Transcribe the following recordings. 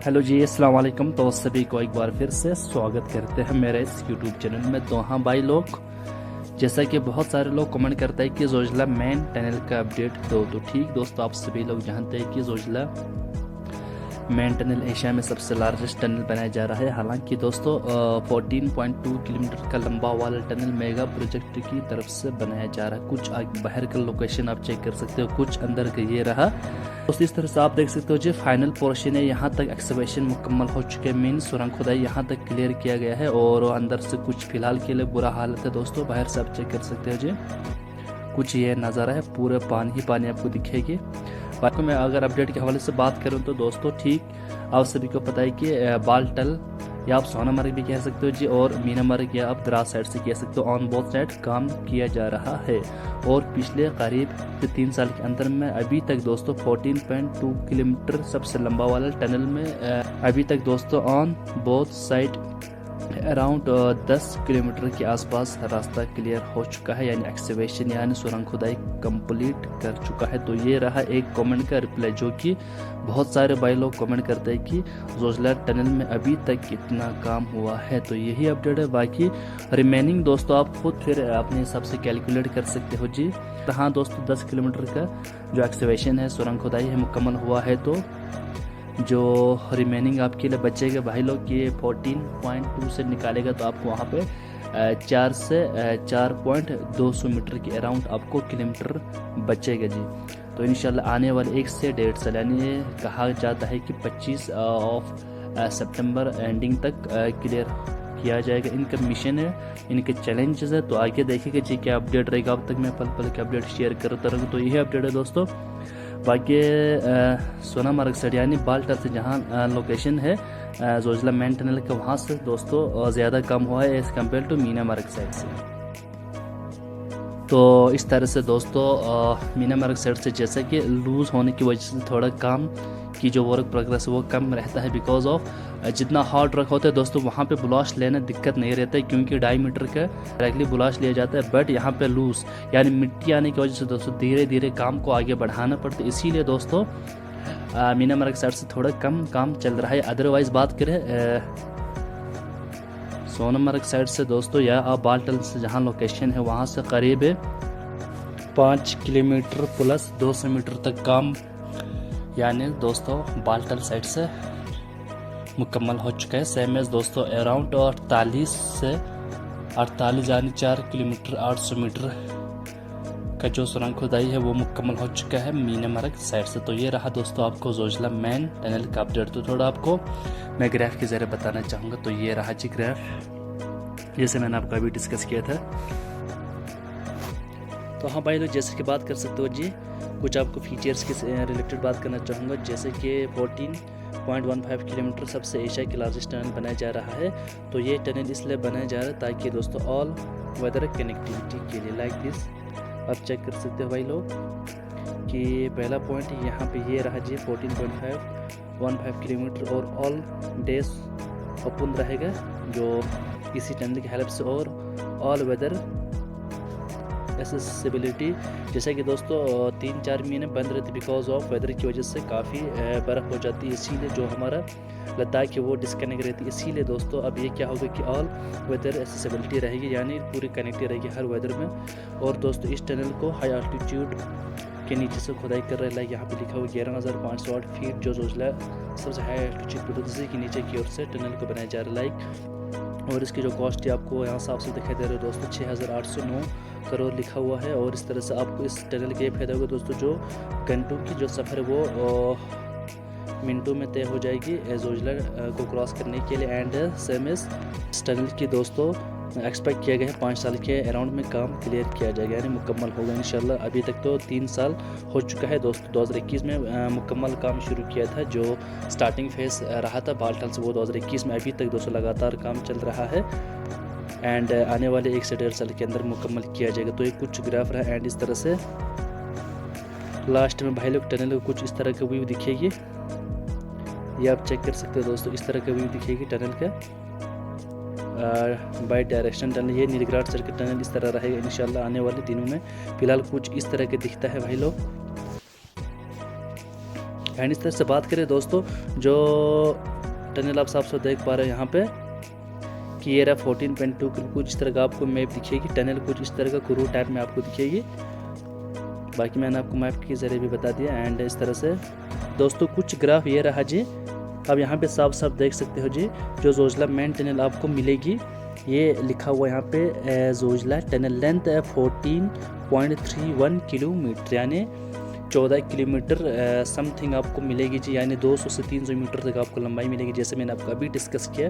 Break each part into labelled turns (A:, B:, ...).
A: Hello जी, अस्सलाम वालेकुम। तो सभी को एक बार फिर से स्वागत करते हैं मेरे इस यूट्यूब चैनल में। तो हाँ भाई लोग, जैसा कि बहुत सारे लोग कमेंट करते हैं कि जोजिला मेन टनल का अपडेट दो। तो ठीक दोस्तों, आप सभी लोग जानते हैं कि जोजिला मेन टनल एशिया में सबसे लार्जेस्ट टनल बनाया जा रहा है। हालांकि दोस्तों 14.2 किलोमीटर का लंबा वाला टनल मेगा प्रोजेक्ट की तरफ से बनाया जा रहा है। कुछ बाहर का लोकेशन आप चेक कर सकते हो, कुछ अंदर का ये रहा। तो इस तरह से आप देख सकते हो जी, फाइनल पोर्शन है। यहाँ तक एक्सकवेशन मुकम्मल हो चुके हैं, मीन सुरंग खुदाई यहाँ तक क्लियर किया गया है। और अंदर से कुछ फिलहाल के लिए बुरा हालत है दोस्तों, बाहर से आप चेक कर सकते हो जी। कुछ ये नज़ारा है, पूरे पानी ही पानी आपको दिखेगी। बाकी मैं अगर अपडेट के हवाले से बात करूं तो दोस्तों ठीक आप सभी को पता है कि बालटल या आप सोनामर्ग भी कह सकते हो जी, और मीनामर्ग या आप द्रास साइड से कह सकते हो, ऑन बोथ साइड काम किया जा रहा है। और पिछले करीब 3 साल के अंदर में अभी तक दोस्तों 14.2 किलोमीटर सबसे लंबा वाला टनल में अभी तक दोस्तों on both side around 10 kilometre के आसपास रास्ता क्लियर हो चुका है, यानी एक्सकवेशन यानी सुरंग खुदाई कंप्लीट कर चुका है। तो ये रहा एक कमेंट का रिप्लाई, जो कि बहुत सारे भाई लोग कमेंट करते हैं कि जोजिला टनल में अभी तक कितना काम हुआ है। तो यही अपडेट है। बाकी रिमेनिंग दोस्तों आप खुद फिर अपने हिसाब से कैलकुलेट कर सकते हो जी। हाँ दोस्तों, 10 किलोमीटर का जो एक्सकवेशन है, सुरंग खुदाई है, मुकम्मल हुआ है। तो जो रिमेनिंग आपके लिए बचेगा भाई लोग, ये 14.2 से निकालेगा तो आपको वहाँ पे 4 से 4.200 मीटर के अराउंड आपको किलोमीटर बचेगा जी। तो इंशाल्लाह आने वाले 1 से 1.5 साल, यानी कहा जाता है कि 25 सितंबर एंडिंग तक क्लियर किया जाएगा। इनका मिशन है, इनके चैलेंजेस है। तो आगे देखेंगे जी क्या अपडेट रहेगा। अब तक मैं पल पल के अपडेट शेयर करता रहूँगा। तो यही अपडेट है दोस्तों। बाकी सोनामर्ग साइड यानी बालटल से जहाँ लोकेशन है जोजिला मेन टनल का, वहाँ से दोस्तों ज़्यादा कम हुआ है as compare to Minamarg side से। तो इस तरह से दोस्तों मीनामर्ग साइड से जैसे कि लूज़ होने की वजह से थोड़ा काम की जो वर्क प्रोग्रेस है वो कम रहता है, बिकॉज ऑफ जितना हार्ड वर्क होता है दोस्तों वहाँ पे बुलाश लेना दिक्कत नहीं रहता है, क्योंकि 2.5 मीटर का डायरेक्टली बुलाश लिया जाता है। बट यहाँ पे लूज यानी मिट्टी आने की वजह से दोस्तों धीरे धीरे काम को आगे बढ़ाना पड़ता है। इसीलिए दोस्तों मीनामर्ग साइड से थोड़ा कम काम चल रहा है। अदरवाइज बात करें सोनामर्ग साइड से दोस्तों या आप बालटल से जहाँ लोकेशन है वहाँ से करीब 5 किलोमीटर प्लस 200 मीटर तक काम यानी दोस्तों बालटल साइड से मुकम्मल हो चुका है। सेम एज दोस्तों अराउंड 48 से 48 यानी 4 किलोमीटर 800 मीटर का जो सुरंग खुदाई है वो मुकम्मल हो चुका है मीनामर्ग साइड से। तो ये रहा दोस्तों आपको जोजिला मेन टनल का अपडेट। तो थोड़ा आपको मैं ग्राफ के ज़रिए बताना चाहूँगा। तो ये रहा जी ग्राफ, जैसे मैंने आपको अभी डिस्कस किया था। तो हाँ भाई लोग, जैसे कि बात कर सकते हो जी, कुछ आपको फीचर्स के रिलेटेड बात करना चाहूँगा। जैसे कि 14.15 किलोमीटर सबसे एशिया की लार्जेस्ट टनल बनाया जा रहा है। तो ये टनल इसलिए बनाया जा रहा है ताकि दोस्तों ऑल वेदर कनेक्टिविटी के लिए लाइक दिस आप चेक कर सकते हो भाई लोग कि पहला पॉइंट यहाँ पे ये रहा जी 14.15 किलोमीटर और ऑल डेज ओपन रहेगा जो इसी टनल की हेल्प से, और ऑल वेदर एक्सेसिबिलिटी। जैसे कि दोस्तों 3-4 महीने बंद रहती बिकॉज ऑफ वेदर की वजह से काफ़ी बर्फ़ हो जाती है, इसीलिए जो हमारा लद्दाख है वो डिस्कनेक्ट रहती है। इसीलिए दोस्तों अब ये क्या होगा कि ऑल वेदर एक्सेसिबिलिटी रहेगी, यानी पूरी कनेक्टिव रहेगी हर वेदर में। और दोस्तों इस टनल को हाई आल्टीट्यूड के नीचे से खुदाई कर रहा है। लाइक यहाँ पे लिखा हुआ 11,508 फीट जो जोजिला सबसे हाई एल्टीट्यूड प्रोजेक्ट के नीचे की ओर से टनल को बनाया जा रहा है लाइक। और इसकी जो कॉस्ट है आपको यहाँ साफ से दिखाई दे रहा है दोस्तों 6,809 करोड़ लिखा हुआ है। और इस तरह से आपको इस टनल के फायदा होगा दोस्तों, जो घंटों की जो सफ़र है वो मिनटों में तय हो जाएगी जोजिला को क्रॉस करने के लिए। एंड सेम इस टनल की दोस्तों एक्सपेक्ट किया गया है 5 साल के अराउंड में काम क्लियर किया जाएगा, यानी मुकम्मल होगा इंशाल्लाह। अभी तक तो 3 साल हो चुका है दोस्तों। 2021 में मुकम्मल काम शुरू किया था, जो स्टार्टिंग फेज रहा था बालटल से वो 2021 में। अभी तक दोस्तों लगातार काम चल रहा है एंड आने वाले 1 से 1.5 साल के अंदर मुकम्मल किया जाएगा। तो ये कुछ ग्राफ रहा एंड इस तरह से लास्ट में भाई लोग टनल को कुछ इस तरह का व्यू दिखेगी, ये आप चेक कर सकते हो दोस्तों। इस तरह का व्यू दिखेगी टनल का बाई डायरेक्शन टनल। ये नीलग्राड सर्किट टनल इस तरह रहेगा इंशाल्लाह आने वाले दिनों में। फिलहाल कुछ इस तरह के दिखता है भाई लोग। एंड इस तरह से बात करें दोस्तों, जो टनल आप साफ साफ देख पा रहे हैं यहाँ पे कि ये रहा 14.2 कुछ इस तरह का आपको मैप दिखेगी। टनल कुछ इस तरह का क्रू टाइप में आपको दिखेगी। बाकी मैंने आपको मैप के ज़रिए भी बता दिया। एंड इस तरह से दोस्तों कुछ ग्राफ ये रहा जी। अब यहाँ पे साफ साफ देख सकते हो जी, जो जोजिला मेन टनल आपको मिलेगी, ये लिखा हुआ यहाँ पे जोजिला टनल लेंथ 14.31 किलोमीटर यानी 14 किलोमीटर समथिंग आपको मिलेगी जी, यानी 200 से 300 मीटर तक आपको लंबाई मिलेगी, जैसे मैंने आपको अभी डिस्कस किया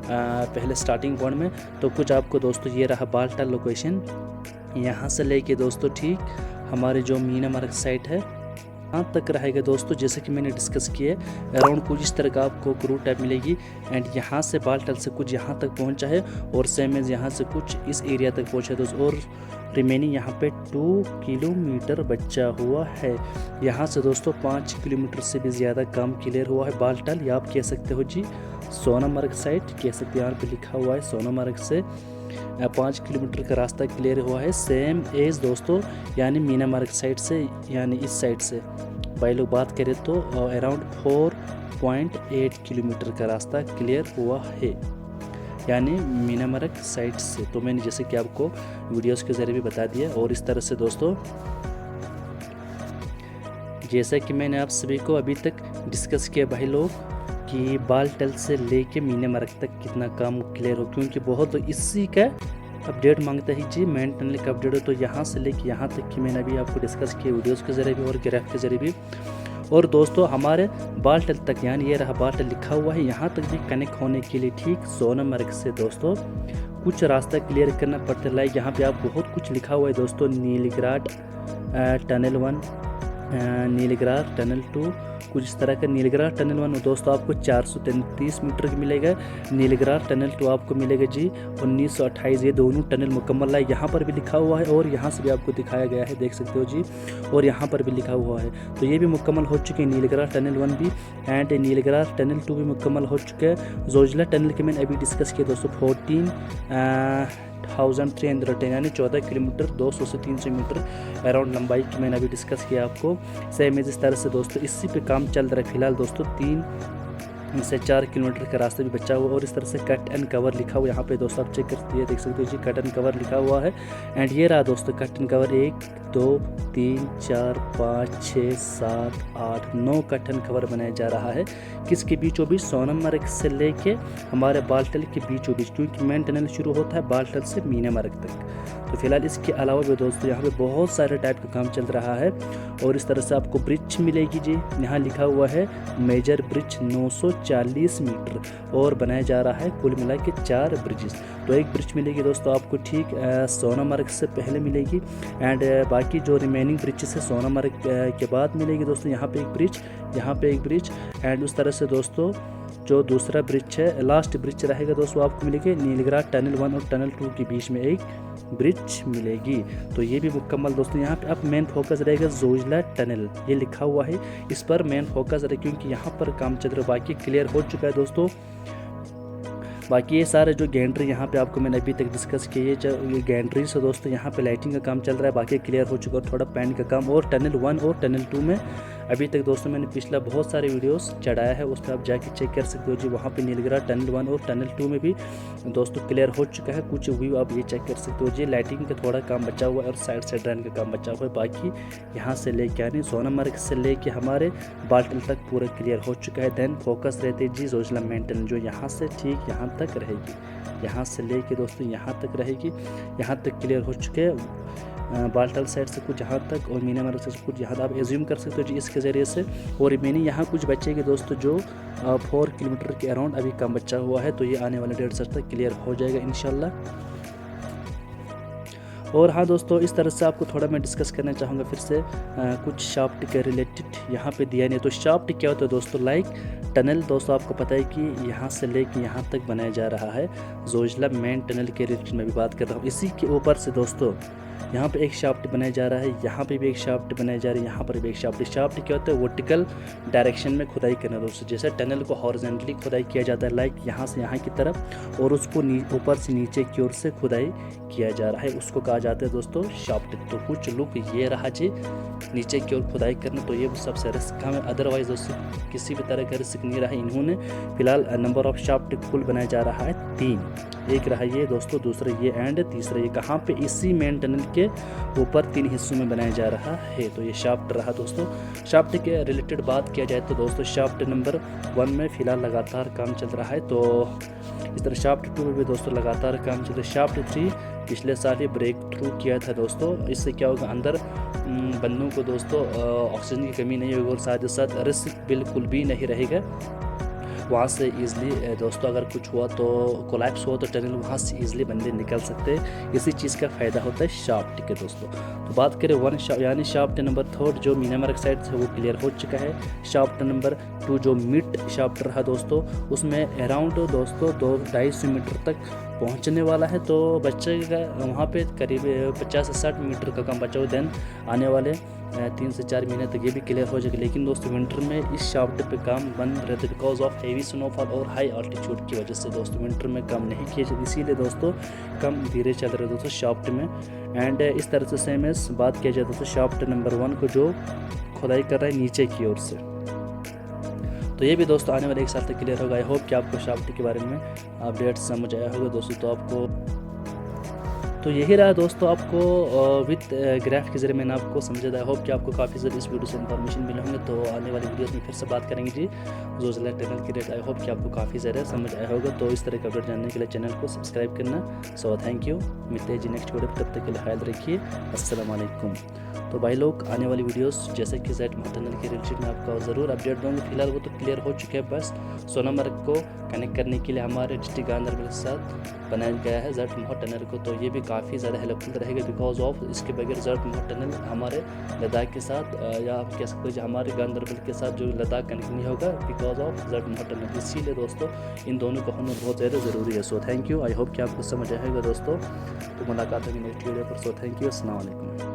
A: पहले स्टार्टिंग पॉइंट में। तो कुछ आपको दोस्तों ये रहा बाल्टाल लोकेशन, यहाँ से लेके दोस्तों ठीक हमारे जो मीनामार्ग साइट है यहाँ तक रहेगा दोस्तों, जैसे कि मैंने डिस्कस किया अराउंड कुछ इस तरह का आपको क्रू टाइप मिलेगी। एंड यहाँ से बाल्टाल से कुछ यहाँ तक पहुँचा है और सेम एज यहाँ से कुछ इस एरिया तक पहुँचा है दोस्तों, और रिमेनिंग यहाँ पे 2 किलोमीटर बचा हुआ है। यहाँ से दोस्तों 5 किलोमीटर से भी ज़्यादा काम क्लियर हुआ है बाल्टाल, या आप कह सकते हो जी सोनामार्ग साइट कह सकते हैं। यहाँ पे लिखा हुआ है सोनामार्ग से 5 किलोमीटर का रास्ता क्लियर हुआ है, सेम एज दोस्तों यानी मीनामार्ग साइड से, यानी इस साइड से भाई लोग बात करें तो अराउंड 4.8 किलोमीटर का रास्ता क्लियर हुआ है, यानी मीनामार्ग साइड से। तो मैंने जैसे कि आपको वीडियोस के ज़रिए भी बता दिया। और इस तरह से दोस्तों जैसा कि मैंने आप सभी को अभी तक डिस्कस किया भाई लोग कि बाल्टाल से लेके मीनामार्ग तक कितना काम क्लियर हो, क्योंकि बहुत इसी का अपडेट मांगता है जी, मेन टनल का अपडेट हो। तो यहाँ से लेके यहाँ तक की मैंने अभी आपको डिस्कस किया वीडियोस के ज़रिए भी और ग्राफ के ज़रिए भी। और दोस्तों हमारे बाल्टाल तक, यानी ये रहा बाल्टाल लिखा हुआ है, यहाँ तक भी कनेक्ट होने के लिए ठीक सोनामार्ग से दोस्तों कुछ रास्ता क्लियर करना पड़ता है। लाइक यहाँ पे आप बहुत कुछ लिखा हुआ है दोस्तों, नीलग्राड टनल 1, नीलग्राड टनल 2, कुछ इस तरह का। नीलग्राड टनल 1 दोस्तों आपको 433 मीटर का मिलेगा, नीलग्राड टनल 2 आपको मिलेगा जी 1928। ये दोनों टनल मुकम्मल है, यहाँ पर भी लिखा हुआ है और यहाँ से भी आपको दिखाया गया है, देख सकते हो जी, और यहाँ पर भी लिखा हुआ है। तो ये भी मुकम्मल हो चुके हैं, नीलग्राड टनल 1 भी एंड नीलग्राड टनल 2 भी मुकम्मल हो चुका है। जोजिला टनल के मैंने अभी डिस्कस किया दोस्तों 14,310 यानी 14 किलोमीटर 200 से 300 मीटर अराउंड लंबाई की मैंने अभी डिस्कस किया आपको। सेम इस तरह से दोस्तों इसी पे काम चल रहा है फिलहाल दोस्तों, 3 से 4 किलोमीटर का रास्ता भी बचा हुआ। और इस तरह से कट एंड कवर लिखा हुआ यहाँ पे दोस्तों आप चेक करते हैं, देख सकते हो जी कट एंड कवर लिखा हुआ है। एंड ये रहा दोस्तों cut and cover, 1 2 3 4 5 6 7 8 9 cut and cover बनाया जा रहा है। किसके बीचों बीच? सोनामार्ग से लेके हमारे बाल्टाल के बीचों बीच, क्योंकि मेन टनल शुरू होता है बाल्टाल से मीनामार्ग तक। तो फिलहाल इसके अलावा भी दोस्तों यहाँ पे बहुत सारे टाइप का काम चल रहा है। और इस तरह से आपको ब्रिज मिलेगी जी, यहाँ लिखा हुआ है मेजर ब्रिज 940 मीटर और बनाया जा रहा है कुल मिला के 4 ब्रिजेस। तो एक ब्रिज मिलेगी दोस्तों आपको ठीक सोनामार्ग से पहले मिलेगी एंड बाकी जो रिमेनिंग ब्रिजेस है सोनामार्ग के बाद मिलेगी दोस्तों। यहाँ पे एक ब्रिज, यहाँ पे एक ब्रिज एंड उस तरह से दोस्तों जो दूसरा ब्रिज है, लास्ट ब्रिज रहेगा दोस्तों आपको मिलेगी नीलग्राड टनल 1 और टनल 2 के बीच में एक ब्रिज मिलेगी। तो ये भी मुकम्मल दोस्तों। यहाँ पे अब मेन फोकस रहेगा जोजिला टनल, ये लिखा हुआ है, इस पर मेन फोकस रहे क्योंकि यहाँ पर काम चल रहा है। बाकी क्लियर हो चुका है दोस्तों। बाकी ये सारे जो गैंड्री यहाँ पे आपको मैंने अभी तक डिस्कस किए, ये गैंड्री से दोस्तों यहाँ पे लाइटिंग का काम चल रहा है, बाकी क्लियर हो चुका है। थोड़ा पेंट का काम और टनल 1 और टनल 2 में अभी तक दोस्तों मैंने पिछला बहुत सारे वीडियोस चढ़ाया है, उस पर आप जाके चेक कर सकते हो जी। वहाँ पे नीलग्राड टनल 1 और टनल 2 में भी दोस्तों क्लियर हो चुका है, कुछ व्यू आप ये चेक कर सकते हो जी। लाइटिंग का थोड़ा काम बचा हुआ है और साइड से ड्रेन का काम बचा हुआ है। बाकी यहाँ से लेके यानी सोनामार्ग से लेके हमारे बाल्टाल तक पूरा क्लियर हो चुका है। देन फोकस रहते जी जोजिला मेन टनल, जो यहाँ से ठीक यहाँ तक रहेगी, यहाँ से लेके दोस्तों यहाँ तक रहेगी। यहाँ तक क्लियर हो चुके हैं बाल्टाल साइड से कुछ यहाँ तक और मीनामार्ग से कुछ यहाँ आप एज्यूम कर सकते हो जी इसके ज़रिए से। और रिमेनिंग यहाँ कुछ बचेंगे दोस्तों जो 4 किलोमीटर के अराउंड अभी कम बचा हुआ है, तो ये आने वाले 1.5 तक क्लियर हो जाएगा इंशाल्लाह। और हाँ दोस्तों, इस तरह से आपको थोड़ा मैं डिस्कस करना चाहूँगा फिर से कुछ शाफ्ट के रिलेटेड यहाँ पे दिया नहीं। तो शाफ्ट क्या होता है दोस्तों? लाइक टनल दोस्तों आपको पता है कि यहाँ से लेके यहाँ तक बनाया जा रहा है। जोजिला मेन टनल के रिलेटेड मैं भी बात कर रहा हूँ। इसी के ऊपर से दोस्तों यहाँ पे एक शाफ्ट बनाया जा रहा है, यहाँ पे भी एक शाफ्ट बनाया जा रहा है, यहाँ पर भी एक शाफ्ट। शाफ्ट क्या होता है, वर्टिकल डायरेक्शन में खुदाई करना दोस्तों। जैसे टनल को हॉरिजॉन्टली खुदाई किया जाता है, लाइक यहाँ से यहाँ की तरफ, और उसको ऊपर से नीचे की ओर से खुदाई किया जा रहा है, उसको कहा जाता है दोस्तों शाफ्ट। तो कुछ लुक ये रहा जी नीचे की ओर खुदाई करना, तो ये सबसे रिस्क काम है। अदरवाइज दोस्तों किसी भी तरह का रिस्क नहीं रहा इन्होंने। फिलहाल नंबर ऑफ शाफ्ट कुल बनाया जा रहा है 3, एक रहा ये दोस्तों, दूसरा ये एंड तीसरा ये, कहाँ पे इसी मेन टनल के ऊपर 3 हिस्सों में बनाया जा रहा है। तो ये शाफ्ट रहा दोस्तों। शाफ्ट के रिलेटेड बात किया जाए तो दोस्तों शाफ्ट नंबर 1 में फिलहाल लगातार काम चल रहा है, तो इस तरह शाफ्ट 2 में भी दोस्तों लगातार काम चल रहा है। शाफ्ट 3 पिछले साल ही ब्रेक थ्रू किया था दोस्तों। इससे क्या होगा, अंदर बंदों को दोस्तों ऑक्सीजन की कमी नहीं होगी, और साथ ही साथ रिस्क बिल्कुल भी नहीं रहेगा। वहाँ से ईज़िली दोस्तों अगर कुछ हुआ तो कोलैप्स हुआ तो टनल वहाँ से ईज़िली बंदे निकल सकते हैं। इसी चीज़ का फ़ायदा होता है शाफ्ट के दोस्तों। तो बात करें 1 यानी शाफ्ट नंबर 3 जो मीनामार्ग साइड से वो क्लियर हो चुका है। शाफ्ट नंबर 2 जो मिड शाफ्ट रहा दोस्तों, उसमें अराउंड दोस्तों 250 मीटर तक पहुंचने वाला है, तो बच्चे वहाँ पे करीब 50 से 60 मीटर का काम बचा हुआ। देन आने वाले 3 से 4 महीने तक ये भी क्लियर हो जाएगा। लेकिन दोस्तों विंटर में इस शाफ्ट पे काम बंद रहता है बिकॉज ऑफ हेवी स्नोफॉल और हाई ऑल्टीट्यूड की वजह से दोस्तों विंटर में काम नहीं किए जाते, इसीलिए दोस्तों कम धीरे चल रहे दोस्तों शाफ्ट में। एंड इस तरह से सेम एस बात किया जाए दोस्तों शाफ्ट नंबर 1 को जो खुदाई कर रहा है नीचे की ओर से, तो ये भी दोस्तों आने वाले 1 साल तक क्लियर होगा। आई होप कि आपको शाफ्ट के बारे में अपडेट समझ आया होगा दोस्तों। तो यही रहा दोस्तों, आपको विथ ग्राफ के जरिए मैंने आपको समझाया। आई होप कि आपको काफ़ी ज़्यादा इस वीडियो से इन्फॉर्मेशन मिले होंगे। तो आने वाली वीडियोस में फिर से बात करेंगे जी जोजिला टनल की रेट। आई होप कि आपको काफ़ी ज़्यादा समझ आया होगा। तो इस तरह का अपडेट जानने के लिए चैनल को सब्सक्राइब करना। सो थैंक यू, मिलते हैं जी नेक्स्ट वीडियो पर, तब तक के लिए ख्याल रखिए। अस्सलाम वालेकुम। तो भाई लोग आने वाली वीडियोस जैसे कि जेड टनल के रिलेटेड मैं आपको ज़रूर अपडेट दूँगा। फिलहाल वो तो क्लियर हो चुके हैं, बस सोनामर्ग को कनेक्ट करने के लिए हमारे डिस्ट्रिक्ट गांधरबल के साथ बनाया गया है जेड टनल को। तो ये भी काफ़ी ज़्यादा हेल्पफुल रहेगा बिकॉज ऑफ इसके बगैर जेड टनल हमारे लद्दाख के साथ या आप कह सकते हो हमारे गांधरबल के साथ जो लद्दाख कनेक्ट नहीं होगा बिकॉज ऑफ जेड टनल। इसीलिए दोस्तों इन दोनों का होना बहुत ज़्यादा ज़रूरी है। So thank you, I hope कि आपको समझ आएगा दोस्तों। तो मुलाकात होगी नेक्स्ट वीडियो पर। सो थैंक यू, अस्सलाम वालेकुम।